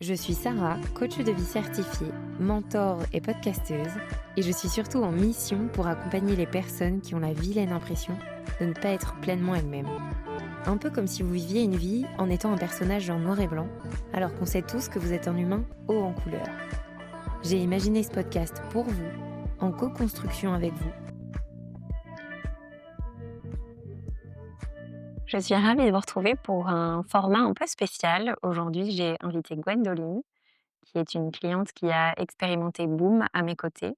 Je suis Sarah, coach de vie certifiée, mentor et podcasteuse, et je suis surtout en mission pour accompagner les personnes qui ont la vilaine impression de ne pas être pleinement elles-mêmes. Un peu comme si vous viviez une vie en étant un personnage en noir et blanc, alors qu'on sait tous que vous êtes un humain haut en couleur. J'ai imaginé ce podcast pour vous, en co-construction avec vous. Je suis ravie de vous retrouver pour un format un peu spécial. Aujourd'hui, j'ai invité Gwendoline, qui est une cliente qui a expérimenté Boom à mes côtés.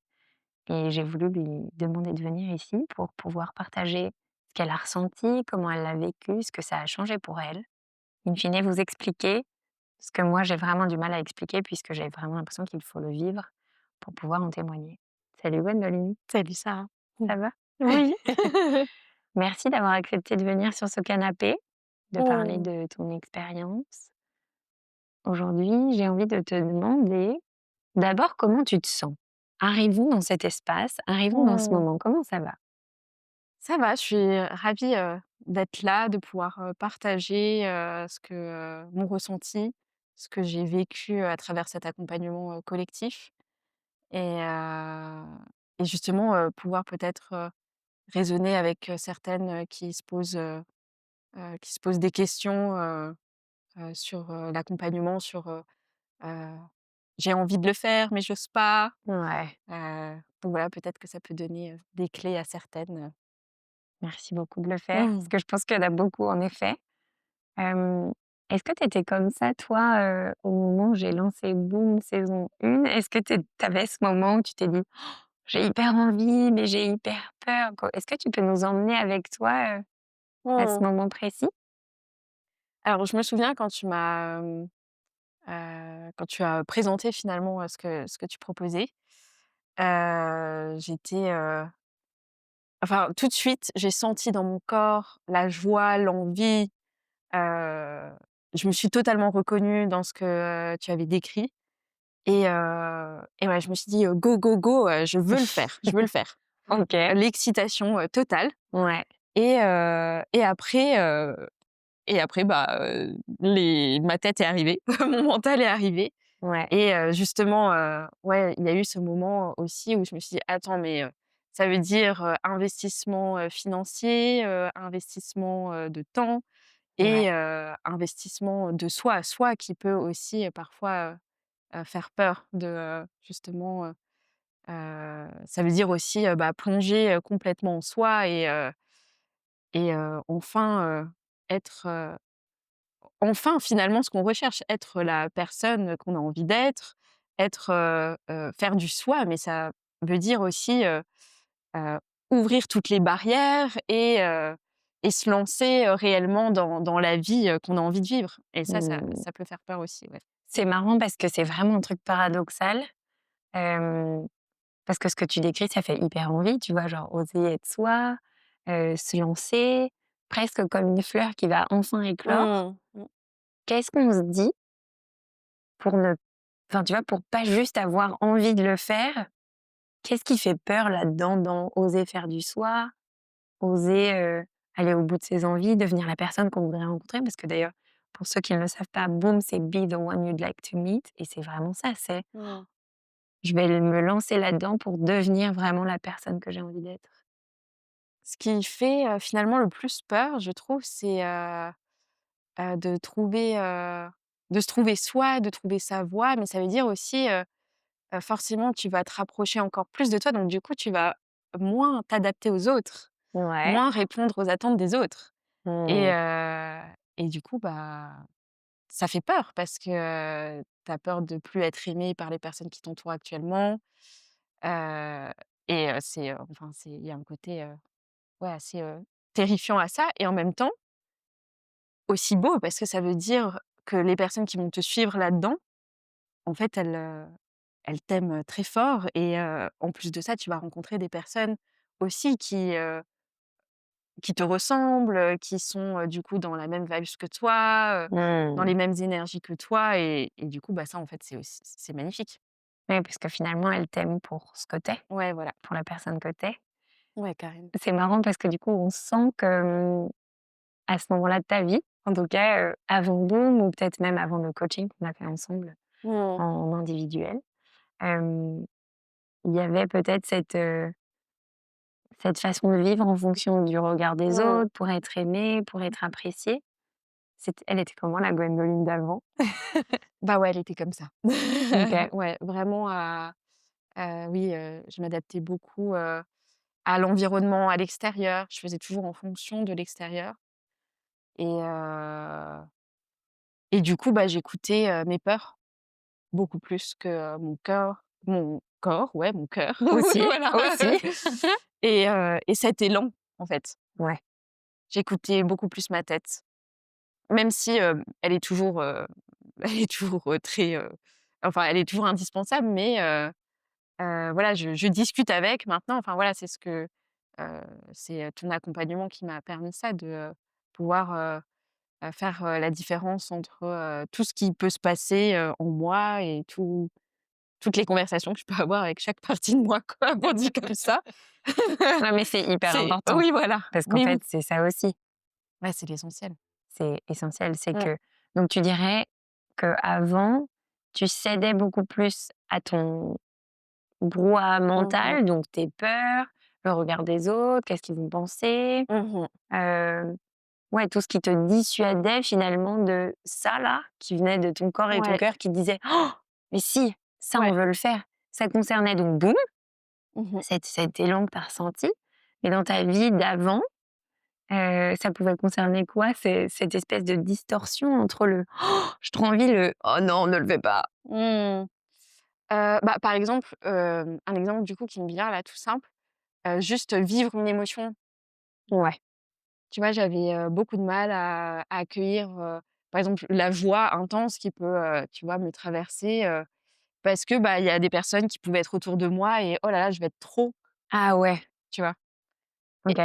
Et j'ai voulu lui demander de venir ici pour pouvoir partager ce qu'elle a ressenti, comment elle l'a vécu, ce que ça a changé pour elle. In fine, vous expliquer ce que moi, j'ai vraiment du mal à expliquer puisque j'ai vraiment l'impression qu'il faut le vivre pour pouvoir en témoigner. Salut Gwendoline, Salut Sarah. ça va? Oui. Merci d'avoir accepté de venir sur ce canapé, de parler Mmh. de ton expérience. Aujourd'hui, j'ai envie de te demander d'abord comment tu te sens. Arrivons dans cet espace, arrivons dans ce Mmh. moment, comment ça va? Ça va, je suis ravie, d'être là, de pouvoir, partager, mon ressenti, ce que j'ai vécu, à travers cet accompagnement, collectif et et justement, pouvoir peut-être, raisonner avec, certaines, qui se posent des questions, sur, l'accompagnement, sur, heu, j'ai envie de le faire mais j'ose pas. Ouais, Donc voilà, peut-être que ça peut donner, des clés à certaines. merci beaucoup de le faire, parce Mmh. que je pense qu'il y en a beaucoup en effet. Hem, Est-ce que tu étais comme ça toi, au moment où j'ai lancé Boom saison 1? Est-ce que tu avais ce moment où tu t'es dit: «J'ai hyper envie, mais j'ai hyper peur», quoi? Est-ce que tu peux nous emmener avec toi, à ce Mmh. moment précis? Alors je me souviens quand tu as présenté finalement, ce que tu proposais, j'étais, enfin tout de suite, j'ai senti dans mon corps la joie, l'envie, heu, je me suis totalement reconnue dans ce que, tu avais décrit et ouais, je me suis dit: «Go, go, go, je veux le faire, je veux le faire». OK, L'excitation, totale ouais, et après, bah, ma tête est arrivée, mon mental est arrivé ouais, et justement, ouais, il y a eu ce moment aussi où je me suis dit: «Attends, mais ça veut dire, investissement, financier, investissement, de temps ouais. et investissement de soi à soi qui peut aussi, parfois, faire peur de, justement, ça veut dire aussi, bah, plonger, complètement en soi et enfin, être, enfin, finalement, ce qu'on recherche, être la personne qu'on a envie d'être, être, faire du soi, mais ça veut dire aussi, heu, ouvrir toutes les barrières et se lancer, réellement dans la vie, qu'on a envie de vivre et Mmh. ça peut faire peur aussi, ouais. C'est marrant parce que c'est vraiment un truc paradoxal, hem, parce que ce que tu décris, ça fait hyper envie, tu vois? Genre oser être soi, se lancer, presque comme une fleur qui va enfin éclore. Mmh. Mmh. Qu'est-ce qu'on se dit pour ne enfin, tu vois, pour pas juste avoir envie de le faire? Qu'est-ce qui fait peur là-dedans, dans oser faire du soi, oser, aller au bout de ses envies, devenir la personne qu'on voudrait rencontrer? Parce que d'ailleurs, pour ceux qui ne le savent pas, Boom, c'est Be the one you'd like to meet et c'est vraiment ça, c'est Mmh. je vais me lancer là-dedans pour devenir vraiment la personne que j'ai envie d'être. Ce qui fait, finalement le plus peur, je trouve, c'est, de se trouver soi, de trouver sa voie, mais ça veut dire aussi, forcément tu vas te rapprocher encore plus de toi, donc du coup tu vas moins t'adapter aux autres, Ouais. moins répondre aux attentes des autres et Mmh. et du coup, bah, ça fait peur parce que, tu as peur de plus être aimé par les personnes qui t'entourent actuellement, heu et enfin c'est il y a un côté, ouais assez, terrifiant à ça et en même temps aussi beau parce que ça veut dire que les personnes qui vont te suivre là-dedans, en fait, elles t'aiment, très fort et en plus de ça, tu vas rencontrer des personnes aussi qui te ressemblent, qui sont, du coup dans la même vibes que toi, dans Mmh. les mêmes énergies que toi et du coup, bah, ça, en fait, c'est magnifique. Oui, parce que finalement, elle t'aime pour ce que tu Ouais, voilà. pour la personne que tu Ouais, carrément. C'est marrant parce que du coup, on sent que, à ce moment-là de ta vie, en tout cas, avant Boom ou peut-être même avant le coaching qu'on a fait ensemble, Mmh. en individuel. Hem, il y avait peut-être cette façon de vivre en fonction du regard des Mmh. autres, pour être aimée, pour être appréciée. Elle était comment la Gwendoline d'avant? Bah, ouais, elle était comme ça. OK. Ouais, vraiment oui, je m'adaptais beaucoup, à l'environnement, à l'extérieur. Je faisais toujours en fonction de l'extérieur et heu et du coup, bah, j'écoutais, mes peurs beaucoup plus que, mon corps, ouais, mon cœur, oui, Aussi, voilà aussi. et cet élan, en fait. Ouais, J'écoutais beaucoup plus ma tête, même si, elle est toujours, très, enfin, elle est toujours indispensable, mais voilà, je discute avec maintenant, enfin voilà, heu, c'est, ton accompagnement qui m'a permis ça, de, pouvoir, faire, la différence entre, tout ce qui peut se passer, en moi et toutes les conversations que je peux avoir avec chaque partie de moi, quoi, on dit comme ça. non, mais c'est hyper C'est important Oui, voilà, parce qu'en mais oui, fait, c'est ça aussi, ouais, c'est l'essentiel. c'est essentiel. C'est Mmh. que donc tu dirais qu'avant, tu cédais beaucoup plus à ton brouhaha Mmh mh. mental, donc tes peurs, le regard des autres, qu'est-ce qu'ils vont penser? Mmh. Heu, ouais, tout ce qui te dissuadait finalement de ça là, qui venait de ton corps et ton Ouais, cœur qui te disait: «Oh, mais si, ça ouais. on veut le faire». Ça concernait donc boum, Mmh. cet élan que tu as ressenti, mais dans ta vie d'avant, ça pouvait concerner quoi? Cette espèce de distorsion entre le: «Oh, j'ai trop envie», le: «Oh non, ne le fais pas». Mmh. Bah, par exemple, un exemple du coup qui me vient là tout simple, juste vivre une émotion. Ouais. Tu vois, j'avais, beaucoup de mal à accueillir, par exemple, la joie intense qui peut, tu vois, me traverser, parce que, bah, il y a des personnes qui pouvaient être autour de moi et oh là là, je vais être trop, Ah ouais, tu vois? Et OK.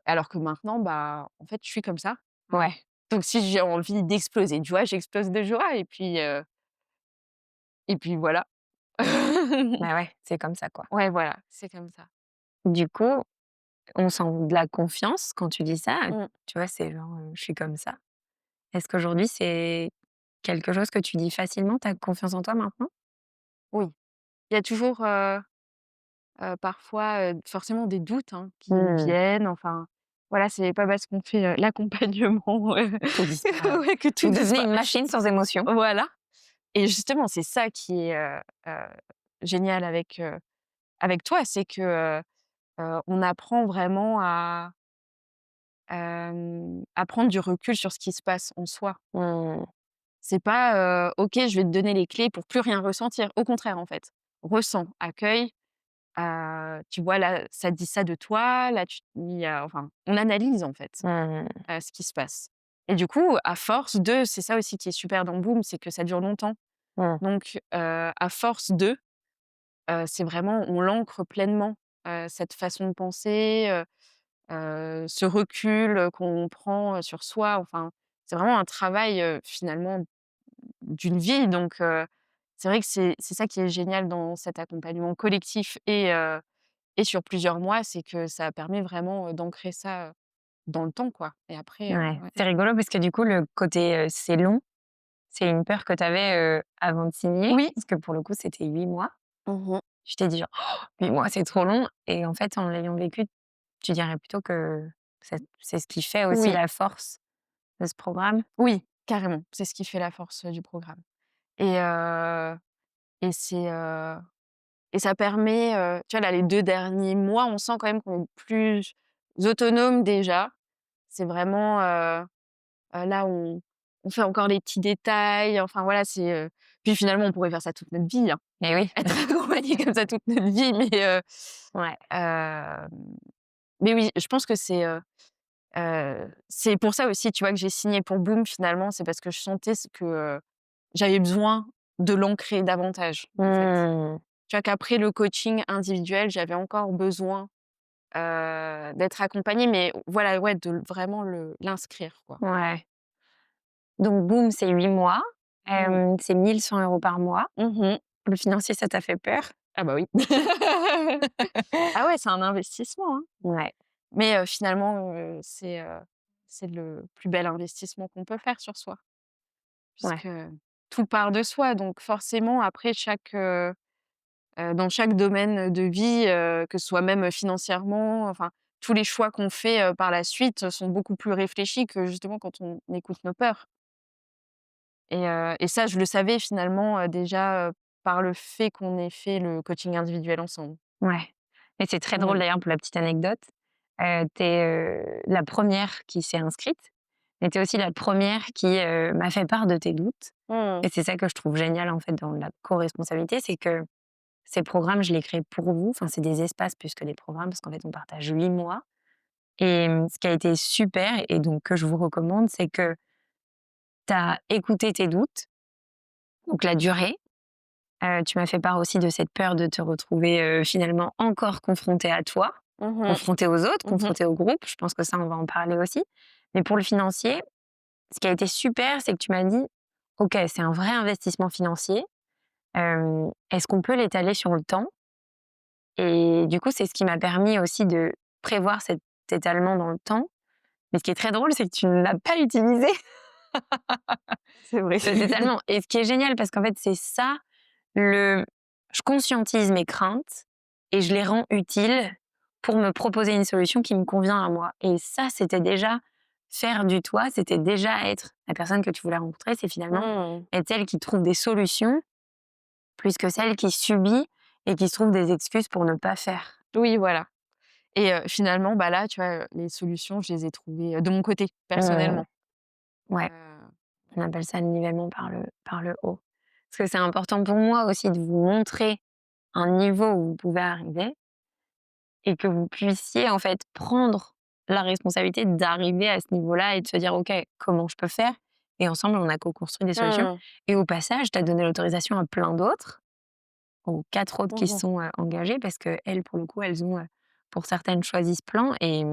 alors que maintenant, bah, en fait, je suis comme ça. Ouais. Donc si j'ai envie d'exploser de joie, j'explose de joie et puis voilà. Bah ouais, c'est comme ça, quoi. Ouais, voilà, c'est comme ça. Du coup, on sent de la confiance quand tu dis ça, Mmh. tu vois? C'est genre, «Je suis comme ça». Est-ce qu'aujourd'hui, c'est quelque chose que tu dis facilement, tu as confiance en toi maintenant? Oui, il y a toujours, parfois, forcément des doutes, hein, qui Mmh. viennent, enfin, voilà, c'est pas parce qu'on fait, l'accompagnement, Tout disparaît. ouais, que tout Vous devenez disparaît. une machine sans émotion. Voilà, et justement, c'est ça qui est, génial avec toi, c'est que, on apprend vraiment à prendre du recul sur ce qui se passe en soi. Mmh. C'est pas, «OK, je vais te donner les clés pour plus rien ressentir». Au contraire, en fait. Ressens, accueille, tu vois, là, ça dit ça de toi, là, enfin, on analyse, en fait, Mmh. ce qui se passe et du coup, à force de c'est ça aussi qui est super dans Boom, c'est que ça dure longtemps. Mmh. Donc à force de, c'est vraiment on l'ancre pleinement, cette façon de penser, ce recul, qu'on prend, sur soi. Enfin, c'est vraiment un travail, finalement d'une vie, donc c'est vrai que c'est ça qui est génial dans cet accompagnement collectif et sur plusieurs mois, c'est que ça permet vraiment, d'ancrer ça, dans le temps, quoi, et après, Ouais, ouais. c'est rigolo parce que du coup, le côté, c'est long, c'est une peur que tu avais, avant de signer, Oui. parce que pour le coup, c'était 8 mois. Mmh. Tu t'es dit genre: «Oh, 8 mois, c'est trop long» et en fait, en l'ayant vécu, tu dirais plutôt que c'est ce qui fait aussi Oui, la force de ce programme? oui, carrément, c'est ce qui fait la force, du programme et heu et ça permet, tu vois, là, les 2 derniers mois, on sent quand même qu'on est plus autonome déjà. C'est vraiment, là, on fait encore les petits détails, enfin voilà, puis finalement, on pourrait faire ça toute notre vie, hein. Eh oui. Être accompagné comme ça toute notre vie, Ouais. hem, mais oui, je pense que c'est pour ça aussi, tu vois, que j'ai signé pour Boom finalement, c'est parce que je sentais que, j'avais besoin de l'ancrer davantage, en fait. Mmh. Tu vois, qu'après le coaching individuel, j'avais encore besoin, d'être accompagnée, mais voilà, ouais, de vraiment l'inscrire, quoi. Ouais. Donc boum, c'est 8 mois, Mmh. c'est 1 100 € par mois. Mmh. Le financier, ça t'a fait peur? Ah bah oui. Ah ouais, c'est un investissement, hein. Ouais. Mais finalement, c'est le plus bel investissement qu'on peut faire sur soi Ouais. puisque tout part de soi. Donc forcément après dans chaque domaine de vie, que ce soit même financièrement, enfin tous les choix qu'on fait, par la suite, sont beaucoup plus réfléchis que justement quand on écoute nos peurs. Et ça, je le savais finalement, déjà, par le fait qu'on ait fait le coaching individuel ensemble. Ouais. Et c'est très drôle Mmh. d'ailleurs pour la petite anecdote. Tu es, la 1re qui s'est inscrite, mais tu es aussi la 1re qui, m'a fait part de tes doutes Mmh. et c'est ça que je trouve génial en fait dans la co-responsabilité, c'est que ces programmes, je les crée pour vous. Enfin, c'est des espaces plus que des programmes parce qu'en fait, on partage 8 mois et ce qui a été super et donc que je vous recommande, c'est que tu as écouté tes doutes, donc la durée. Tu m'as fait part aussi de cette peur de te retrouver, finalement encore confrontée à toi, Mmh. confrontée aux autres, Mmh. confrontée au groupe. Je pense que ça, on va en parler aussi. Mais pour le financier, ce qui a été super, c'est que tu m'as dit: «OK, c'est un vrai investissement financier. Est-ce qu'on peut l'étaler sur le temps?» Et du coup, c'est ce qui m'a permis aussi de prévoir cet étalement dans le temps. Mais ce qui est très drôle, c'est que tu ne l'as pas utilisé, C'est vrai. cet étalement. Et ce qui est génial, parce qu'en fait, c'est ça le je conscientise mes craintes et je les rends utiles pour me proposer une solution qui me convient à moi. Et ça, c'était déjà faire du toi, c'était déjà être la personne que tu voulais rencontrer. C'est finalement Mmh. être celle qui trouve des solutions plus que celle qui subit et qui se trouve des excuses pour ne pas faire. Oui, voilà. Et finalement, bah, là, tu vois, les solutions, je les ai trouvées, de mon côté, Mmh, personnellement. ouais, Heu, on appelle ça le nivellement par le haut. Parce que c'est important pour moi aussi de vous montrer un niveau où vous pouvez arriver et que vous puissiez en fait prendre la responsabilité d'arriver à ce niveau-là et de se dire: «OK, comment je peux faire?» Et ensemble, on a co-construit des solutions mmh. et au passage, tu as donné l'autorisation à plein d'autres, aux 4 autres qui se Mmh. sont, engagées parce qu'elles, pour le coup, elles ont, pour certaines, choisi ce plan et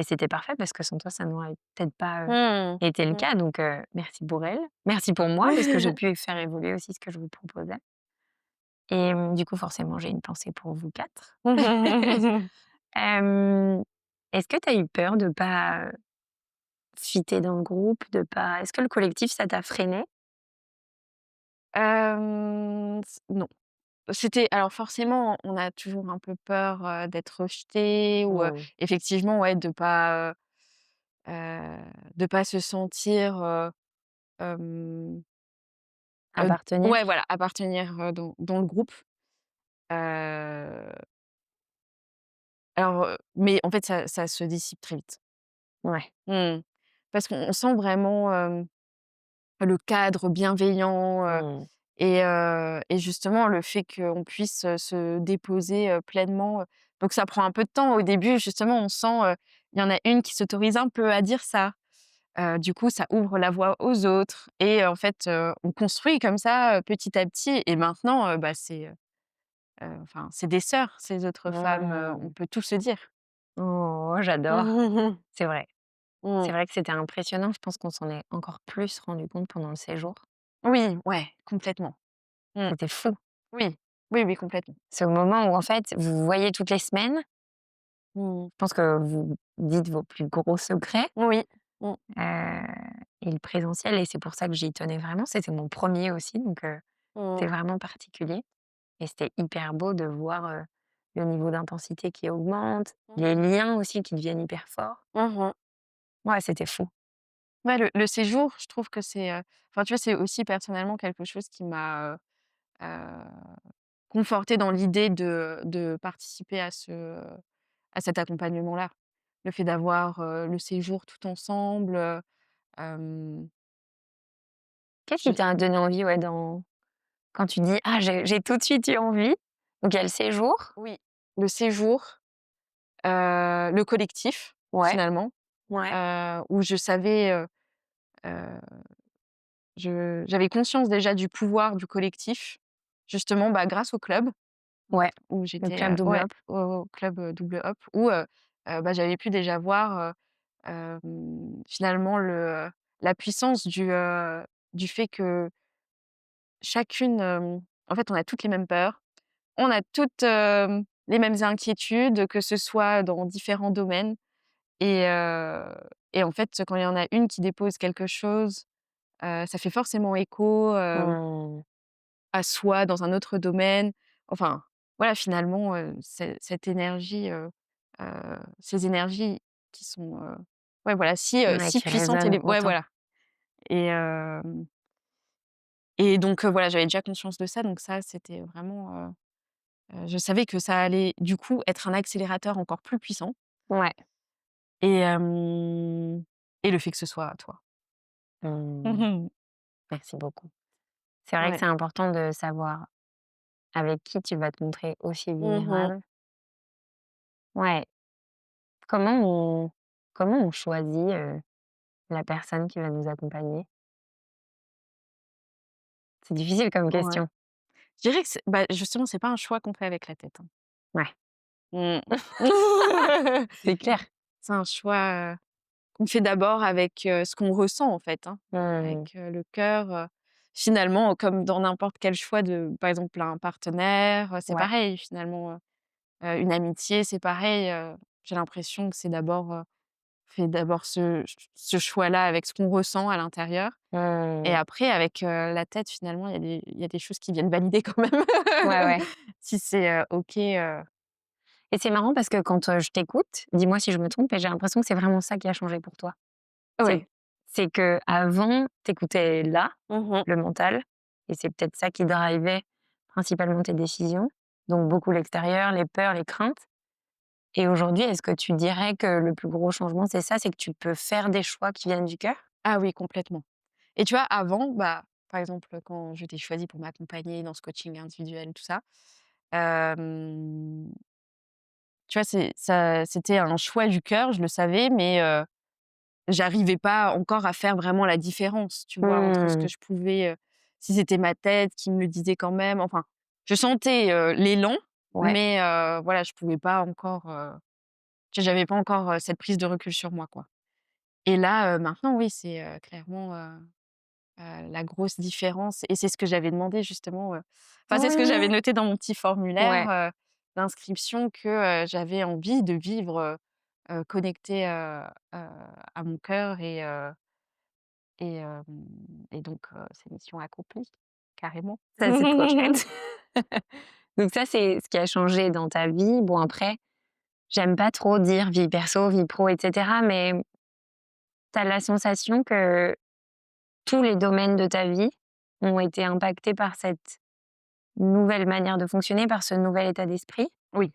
c'était parfait parce que sans toi, ça n'aurait peut-être pas, Mmh. été le Mmh. cas donc merci pour elles. Merci pour moi parce que j'ai pu faire évoluer aussi ce que je vous proposais et du coup, forcément, j'ai une pensée pour vous 4. Hem, est-ce que tu as eu peur de pas, fitter dans le groupe, de pas est-ce que le collectif, ça t'a freiné? Non. C'était alors forcément, on a toujours un peu peur, d'être rejeté ou, Mmh. effectivement, ouais, de pas se sentir, hem, d Appartenir? ouais, voilà, appartenir, dans le groupe. Heu, mais en fait, ça se dissipe très vite. Ouais. Mmh. Parce qu'on sent vraiment, le cadre bienveillant, Mmh. et justement le fait qu'on puisse, se déposer, pleinement, donc ça prend un peu de temps. Au début, justement, on sent, il y en a une qui s'autorise un peu à dire ça. Du coup, ça ouvre la voie aux autres et en fait, on construit comme ça, petit à petit et maintenant, bah, enfin, c'est des sœurs, ces autres femmes, on Mmh. peut tout se dire. Oh, j'adore. Mmh. C'est vrai. Mmh. C'est vrai que c'était impressionnant. Je pense qu'on s'en est encore plus rendu compte pendant le séjour. Oui, ouais, complètement. Mmh. C'était fou. Oui. Oui, oui, complètement. C'est au moment où, en fait, vous vous voyez toutes les semaines. Mmh. Je pense que vous dites vos plus gros secrets, Oui. Mmh. et le présentiel et c'est pour ça que j'y tenais vraiment. C'était mon premier aussi, donc Mmh. c'était vraiment particulier et c'était hyper beau de voir, le niveau d'intensité qui augmente, les Mmh. liens aussi qui deviennent hyper forts. Mmh. Ouais, c'était fou. Ouais, le séjour, je trouve que c'est, enfin, tu vois, c'est aussi personnellement quelque chose qui m'a, confortée dans l'idée de participer à cet accompagnement-là. Le fait d'avoir, le séjour tout ensemble, hem, Qu'est-ce qui je t'a donné envie, ouais, quand tu dis: «Ah, j'ai tout de suite eu envie», donc il y a le séjour. oui, le séjour, le collectif, Ouais, finalement, ouais, où je savais, heu, j'avais conscience déjà du pouvoir du collectif, justement, bah, grâce au club. ouais, Où le j'étais, club double ouais, up. au club, double up où, bah, j'avais pu déjà voir, finalement la puissance du fait que chacune, en fait, on a toutes les mêmes peurs, on a toutes, les mêmes inquiétudes, que ce soit dans différents domaines et en fait, quand il y en a une qui dépose quelque chose, ça fait forcément écho, Mmh. à soi dans un autre domaine. Enfin, voilà, finalement, cette énergie, ces énergies qui sont, ouais, voilà, Ouais, si qui puissantes résonne ouais, autant. voilà et donc voilà, j'avais déjà conscience de ça, donc ça, c'était vraiment, je savais que ça allait, du coup, être un accélérateur encore plus puissant Ouais. et et le fait que ce soit à toi. Mmh. Mmh. Merci beaucoup. C'est vrai que Ouais. c'est important de savoir avec qui tu vas te montrer aussi Mmh. vulnérable. Ouais. Comment on comment on choisit, la personne qui va nous accompagner? C'est difficile comme Ouais. question. Je dirais que justement, c'est pas un choix qu'on fait avec la tête, hein. Ouais, Mmh. c'est clair. C'est un choix, qu'on fait d'abord avec, ce qu'on ressent, en fait, hein, Mmh. avec, le cœur, finalement, comme dans n'importe quel choix de, par exemple, un partenaire, c'est Ouais. pareil finalement, une amitié, c'est pareil, j'ai l'impression que c'est d'abord, fait d'abord ce choix-là avec ce qu'on ressent à l'intérieur et Mmh. après avec, la tête finalement, il y a des choses qui viennent valider quand même. Ouais, ouais. Si c'est, OK, Et c'est marrant parce que quand, je t'écoute, dis-moi si je me trompe, mais j'ai l'impression que c'est vraiment ça qui a changé pour toi. C'est ouais. c'est qu'avant, tu écoutais là, Mmh. le mental, et c'est peut-être ça qui drivait principalement tes décisions, donc beaucoup l'extérieur, les peurs, les craintes. Et aujourd'hui, est-ce que tu dirais que le plus gros changement, c'est ça, c'est que tu peux faire des choix qui viennent du cœur? Ah oui, complètement. Et tu vois, avant, par exemple, quand je t'ai choisie pour m'accompagner dans ce coaching individuel, tout ça, hem, tu vois, c'était un choix du cœur, je le savais, mais j'arrivais pas encore à faire vraiment la différence, tu vois? Entre ce que Mmh. je pouvais, si c'était ma tête qui me le disait quand même, enfin, je sentais, l'élan, Ouais. mais voilà, je pouvais pas encore, tu vois, j'avais pas encore, cette prise de recul sur moi, quoi. Et là, maintenant, oui, c'est, clairement, la grosse différence et c'est ce que j'avais demandé justement, enfin, c'est ce que j'avais Ouais. noté dans mon petit formulaire, Ouais. d'inscription que, j'avais envie de vivre, connectée, à mon cœur et hem et donc c'est mission accomplie, carrément. Ça, c'est trop chouette. Donc ça, c'est ce qui a changé dans ta vie. Bon après, j'aime pas trop dire vie perso, vie pro et cetera, mais tu as la sensation que tous les domaines de ta vie ont été impactés par cette nouvelle manière de fonctionner, par ce nouvel état d'esprit? Oui,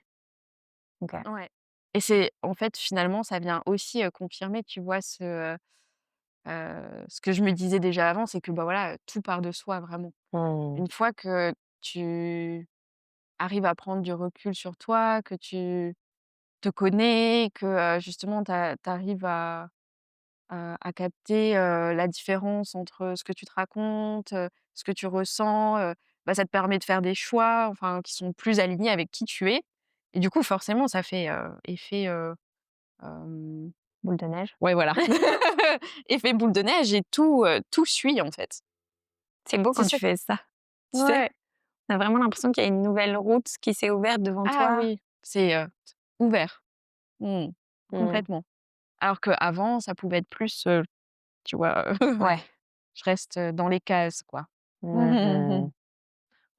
OK. ouais et c'est en fait, finalement, ça vient aussi, confirmer, tu vois, ce que je me disais déjà avant, c'est que, voilà, tout part de soi, vraiment. Mmh. Une fois que tu arrives à prendre du recul sur toi, que tu te connais, que, justement tu arrives à capter, la différence entre ce que tu te racontes, ce que tu ressens, ça te permet de faire des choix, enfin, qui sont plus alignés avec qui tu es et du coup, forcément, ça fait, effet, hem, Boule de neige. ouais, voilà, effet boule de neige et tout suit, en fait. C'est beau C'est quand ça tu fais ça, tu sais? ouais. Tu as vraiment l'impression qu'il y a une nouvelle route qui s'est ouverte devant Ah toi. oui, c'est, ouvert. Mmh, Mmh. complètement. Alors qu'avant, ça pouvait être plus, tu vois, Ouais. je reste, dans les cases, quoi. Mmh.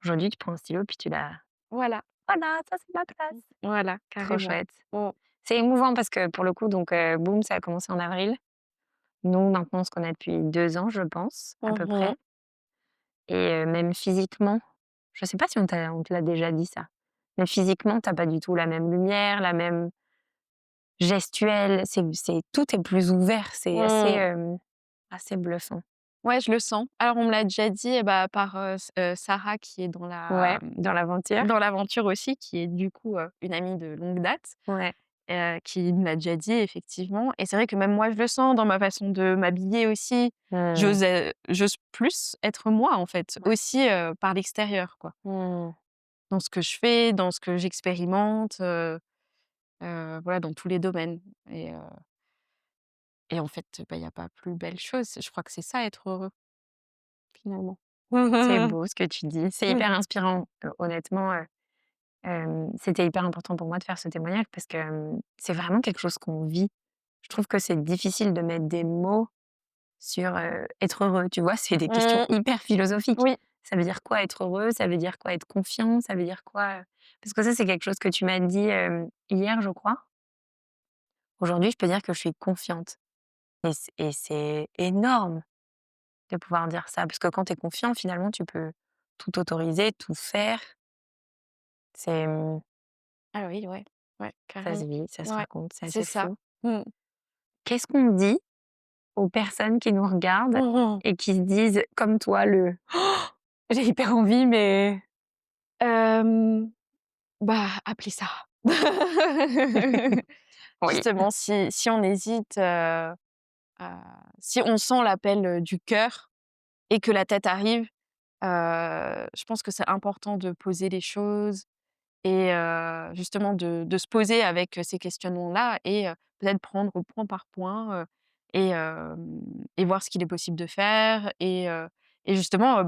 Aujourd'hui, tu prends un stylo puis tu la Voilà, voilà, ça c'est ma place. voilà, Trop carrément. chouette. Mmh. C'est émouvant parce que pour le coup donc Boom, ça a commencé en avril. Nous, maintenant, on se connaît depuis 2 ans, je pense, à peu Mmh. près, et même physiquement, je sais pas si on te l'a déjà dit ça, mais physiquement, tu as pas du tout la même lumière, la même gestuelle, c'est tout est plus ouvert, c'est assez, Mmh. assez bluffant. Ouais, je le sens. Alors on me l'a déjà dit, par, Sarah qui est Ouais, dans l'aventure. dans l'aventure aussi, qui est du coup, une amie de longue date, Ouais. qui me l'a déjà dit effectivement et c'est vrai que même moi je le sens dans ma façon de m'habiller aussi. Mmh. J'ose plus être moi en fait, Ouais. aussi, par l'extérieur quoi. Mmh. Dans ce que je fais, dans ce que j'expérimente, voilà dans tous les domaines et en fait, il y a pas plus belle chose. Je crois que c'est ça être heureux, finalement. C'est beau ce que tu dis, c'est hyper inspirant. Honnêtement, c'était hyper important pour moi de faire ce témoignage parce que, c'est vraiment quelque chose qu'on vit. Je trouve que c'est difficile de mettre des mots sur, être heureux, tu vois? C'est des questions Mmh. hyper philosophiques. Oui. Ça veut dire quoi être heureux? Ça veut dire quoi être confiant? Ça veut dire quoi, parce que ça, c'est quelque chose que tu m'as dit, hier, je crois. Aujourd'hui, je peux dire que je suis confiante et c'est énorme de pouvoir dire ça, parce que quand tu es confiant, finalement, tu peux tout autoriser, tout faire. C'est, Ah oui, ouais. Ouais, ça se carrément. vit, ça se Ouais, raconte, c'est c'est assez ça. fou. Mmh. Qu'est-ce qu'on dit aux personnes qui nous regardent Mmh mh. et qui se disent comme toi le: «J'ai hyper envie mais» Bah, appelez ça. oui. Justement, si on hésite, si on sent l'appel, du cœur et que la tête arrive, je pense que c'est important de poser les choses et justement de se poser avec, ces questionnements-là et peut-être prendre point par point, et voir ce qu'il est possible de faire et justement,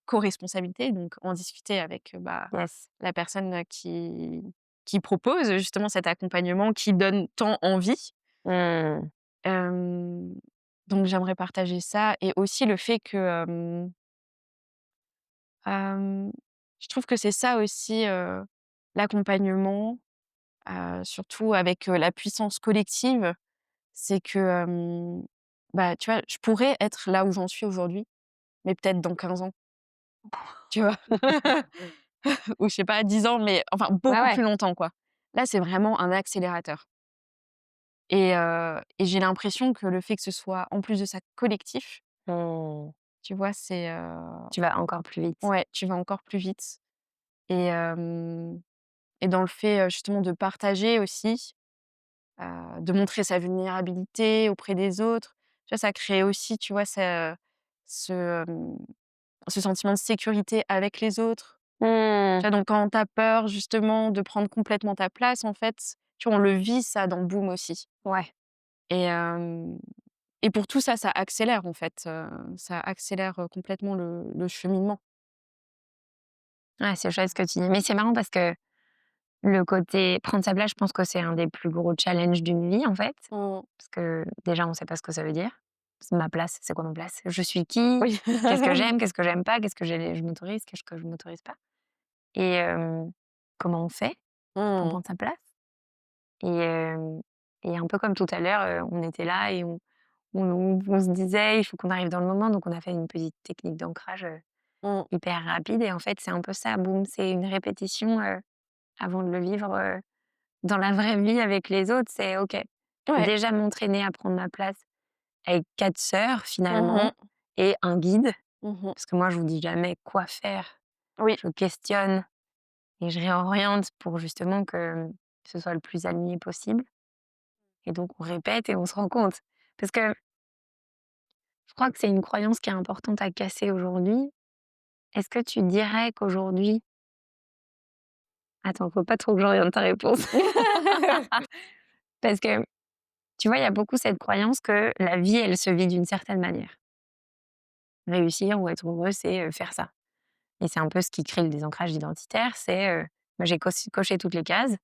co-responsabilité, donc en discuter avec, Yes. la personne, qui propose justement cet accompagnement qui donne tant envie. Mmh. Hem, donc j'aimerais partager ça et aussi le fait que, hem, je trouve que c'est ça aussi, l'accompagnement, surtout avec, la puissance collective, c'est que, tu vois, je pourrais être là où j'en suis aujourd'hui, mais peut-être dans 15 ans, tu vois? Ou je sais pas, 10 ans, mais enfin Ouais, beaucoup ouais. plus longtemps, quoi. Là, c'est vraiment un accélérateur et j'ai l'impression que le fait que ce soit, en plus de ça, collectif, Mmh. tu vois, c'est, Tu vas encore plus vite. ouais, tu vas encore plus vite et dans le fait, justement de partager aussi, de montrer sa vulnérabilité auprès des autres. Tu vois, ça crée aussi, tu vois, ce, ce sentiment de sécurité avec les autres. Mmh. Tu vois, donc quand tu as peur justement de prendre complètement ta place, en fait, tu vois, on le vit ça dans Boom aussi Ouais. et pour tout ça, ça accélère en fait, ça accélère, complètement le cheminement. Ouais, c'est chouette ce que tu dis. Mais c'est marrant parce que le côté prendre sa place, je pense que c'est un des plus gros challenges d'une vie, en fait. Mmh. Parce que déjà, on sait pas ce que ça veut dire. C'est ma place, c'est quoi ma place? Je suis qui? Oui. Qu'est-ce que j'aime pas? Qu'est-ce que je m'autorise? Qu'est-ce que je m'autorise pas? Et comment on fait pour Mmh. prendre sa place? Et un peu comme tout à l'heure, on était là et on se disait: «Il faut qu'on arrive dans le moment», donc on a fait une petite technique d'ancrage, Mmh. hyper rapide et en fait, c'est un peu ça, boum, c'est une répétition, avant de le vivre, dans la vraie vie avec les autres. C'est OK, je vais Ouais. déjà m'entraîner à prendre ma place avec 4 sœurs Mmh finalement mh. et un guide, Mmh. parce que moi, je vous dis jamais quoi faire. Oui. Je questionne et je réoriente pour justement que ce soit le plus aligné possible et donc on répète et on se rend compte. Parce que je crois que c'est une croyance qui est importante à casser aujourd'hui. Est-ce que tu dirais qu'aujourd'hui attends, faut pas trop que j'oriente ta réponse. Parce que, tu vois, il y a beaucoup cette croyance que la vie, elle se vit d'une certaine manière. Réussir ou être heureux, c'est, faire ça et c'est un peu ce qui crée le désancrage identitaire, c'est, moi j'ai coché toutes les cases,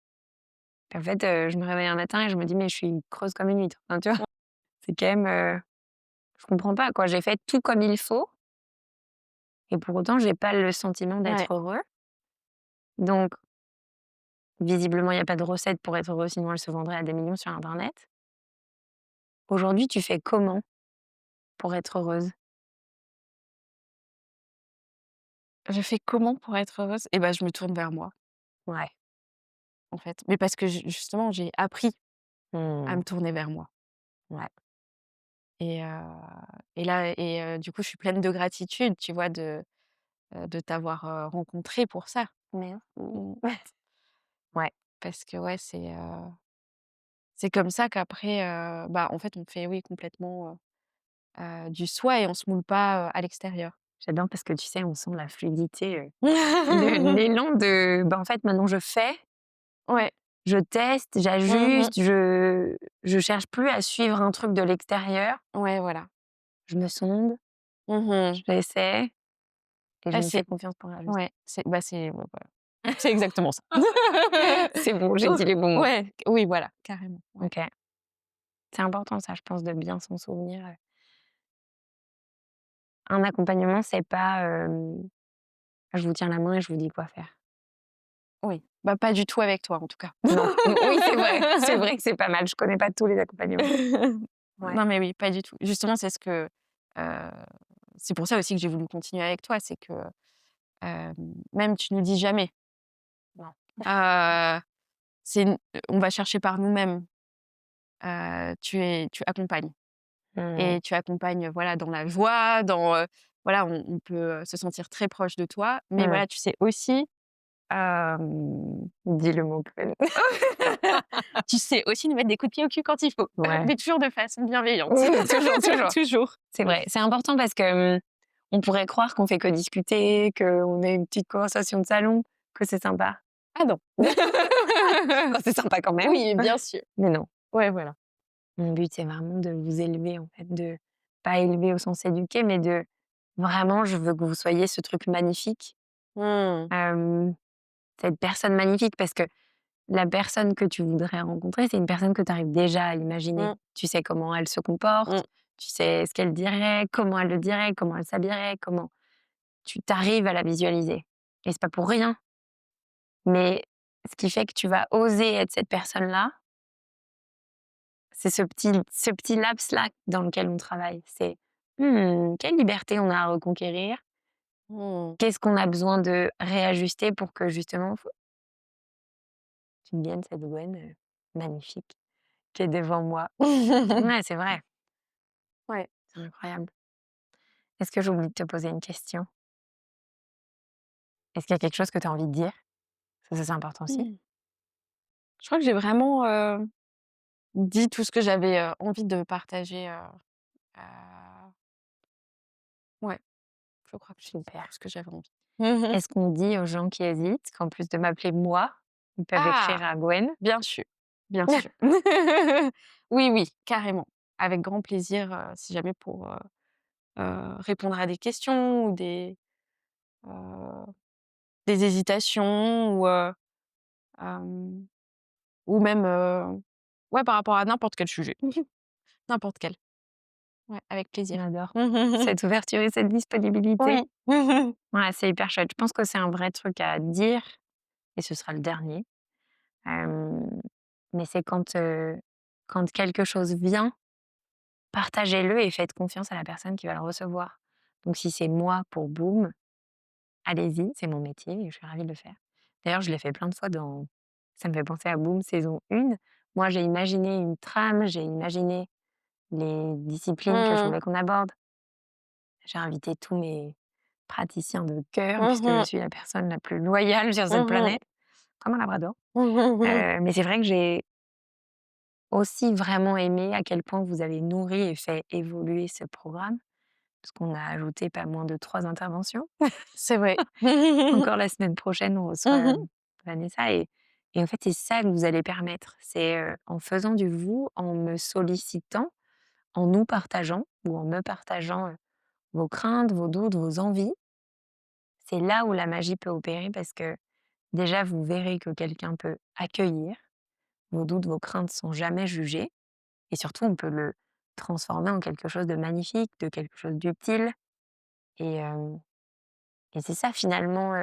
puis en fait, je me réveille un matin et je me dis: «Mais je suis creuse comme une huître». Enfin, tu vois? C'est quand même, je comprends pas quoi. J'ai fait tout comme il faut et pour autant, j'ai pas le sentiment Ouais. d'être heureux. Donc visiblement, il y a pas de recette pour être heureux, sinon elle se vendrait à des millions sur internet. Aujourd'hui, tu fais comment pour être heureuse? Je fais comment pour être heureuse? Et ben je me tourne vers moi, Ouais. en fait. Mais parce que justement, j'ai appris à Mmh. me tourner vers moi Ouais. et là du coup, je suis pleine de gratitude, tu vois, de t'avoir, rencontrée pour ça. Merci. Mmh. Ouais. Parce que ouais, c'est comme ça qu'après, en fait, on fait, oui, complètement, du soi et on se moule pas, à l'extérieur. J'adore parce que tu sais, on sent la fluidité, l'élan de, bah, en fait, maintenant je fais, Ouais. je teste, Mmh mh. j'ajuste, je cherche plus à suivre un truc de l'extérieur. Ouais, voilà. Je me sonde, Mmh mh. j'essaie et je Ah me fais c'est confiance pour réussir. ouais, c'est ouais, voilà. C'est exactement ça. C'est bon, j'ai dit les bons mots. Ouais, oui, voilà, carrément, ouais. OK. C'est important ça, je pense, de bien s'en souvenir, un accompagnement, c'est pas, je vous tiens la main et je vous dis quoi faire. Oui, bah, pas du tout avec toi, en tout cas. Non, oui, c'est vrai, c'est vrai que c'est pas mal. Je connais pas tous les accompagnements. Ouais. Non, mais oui, pas du tout. Justement, heu, c'est pour ça aussi que j'ai voulu continuer avec toi, c'est que, même tu nous dis jamais. Non. Heu, c'est n on va chercher par nous-mêmes. Tu accompagnes Mmh. et tu accompagnes, voilà, dans la joie, voilà, on peut, se sentir très proche de toi, mais Mmh. voilà, tu sais aussi, hem, Dis le mot Gwen. tu sais aussi nous mettre des coups de pied au cul quand il faut, Ouais. mais toujours de façon bienveillante. Oui, toujours, toujours. Toujours. C'est vrai, c'est important parce que, on pourrait croire qu'on fait que discuter, qu'on a une petite conversation de salon, que c'est sympa. Ah non. Enfin, c'est sympa quand même. Oui, bien sûr. Mais non. Ouais, voilà. Mon but, c'est vraiment de vous élever, en fait, de pas élever au sens éduqué, mais de vraiment, je veux que vous soyez ce truc magnifique, Mmh. hem, cette personne magnifique parce que la personne que tu voudrais rencontrer, c'est une personne que tu arrives déjà à imaginer. Mmh. Tu sais comment elle se Mmh. comporte, tu sais ce qu'elle dirait, comment elle le dirait, comment elle s'habillerait, comment tu t'arrives à la visualiser et c'est pas pour rien, mais ce qui fait que tu vas oser être cette personne-là, c'est ce petit laps-là dans lequel on travaille. C'est: quelle liberté on a à reconquérir? Mmh. Qu'est-ce qu'on a besoin de réajuster pour que justement tu deviennes cette Gwen, magnifique qui est devant moi? Ouais, c'est vrai, Ouais. c'est incroyable. Est-ce que j'oublie de te poser une question? Est-ce qu'il y a quelque chose que tu as envie de dire? Ça, c'est important aussi. Mmh. Je crois que j'ai vraiment, dit tout ce que j'avais, envie de partager, heu, ouais, je crois que j'ai dit Super. tout ce que j'avais envie. Est-ce qu'on dit aux gens qui hésitent qu'en plus de m'appeler moi, ils peuvent Ah! écrire à Gwen? Bien sûr, bien sûr. Oui, oui, carrément. Avec grand plaisir, si jamais pour, répondre à des questions ou heu, des hésitations hem, ou même, ouais, par rapport à n'importe quel sujet. N'importe quel. Ouais, avec plaisir. J'adore. Cette ouverture et cette disponibilité. Oui. Ouais, c'est hyper chouette. Je pense que c'est un vrai truc à dire et ce sera le dernier. Hem, mais c'est quand quelque chose vient, partagez-le et faites confiance à la personne qui va le recevoir. Donc si c'est moi pour Boom, allez-y, c'est mon métier et je suis ravie de le faire. D'ailleurs, je l'ai fait plein de fois dans ça me fait penser à Boom saison 1. Moi, j'ai imaginé une trame, j'ai imaginé les disciplines que je Mmh. voulais qu'on aborde. J'ai invité tous mes praticiens de cœur Mmh puisque je mh. suis la personne la plus loyale sur cette Mmh mh. planète, comme un labrador. Mais c'est vrai que j'ai aussi vraiment aimé à quel point vous avez nourri et fait évoluer ce programme, parce qu'on a ajouté pas moins de 3 interventions. C'est vrai. Encore la semaine prochaine, on reçoit, Mmh mh. Vanessa et en fait, c'est ça que vous allez permettre. C'est, en faisant du vous, en me sollicitant, en nous partageant ou en me partageant, vos craintes, vos doutes, vos envies, c'est là où la magie peut opérer parce que déjà, vous verrez que quelqu'un peut accueillir vos doutes, vos craintes sont jamais jugées et surtout, on peut le transformer en quelque chose de magnifique, de quelque chose d'utile et et c'est ça finalement,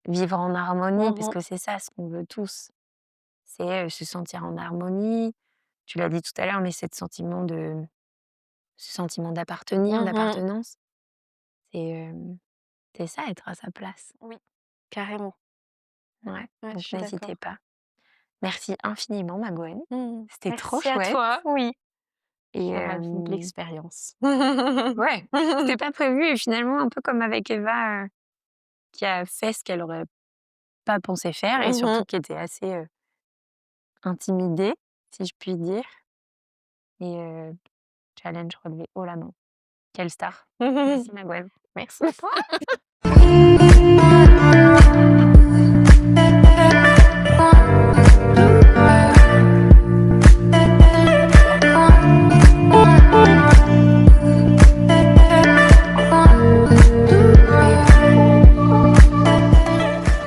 vivre en harmonie Mmh mh. puisque c'est ça ce qu'on veut tous. C'est, se sentir en harmonie. Tu l'as dit tout à l'heure, mais ce sentiment d'appartenir, Mmh mh. d'appartenance, c'est, c'est ça être à sa place. Oui, carrément. Ouais, Ouais, je donc suis n'hésitez d'accord. pas. Merci infiniment ma Gwen, Mmh. c'était trop Merci à chouette toi, oui. Je et suis ravie de l'expérience. ouais, c'était pas prévu et finalement un peu comme avec Eva, qui a fait ce qu'elle aurait pas pensé faire et Mmh surtout mh. qui était assez, intimidée, si je puis dire et challenge relevé haut la main. Quelle star! Merci ma Gwen. Merci à toi.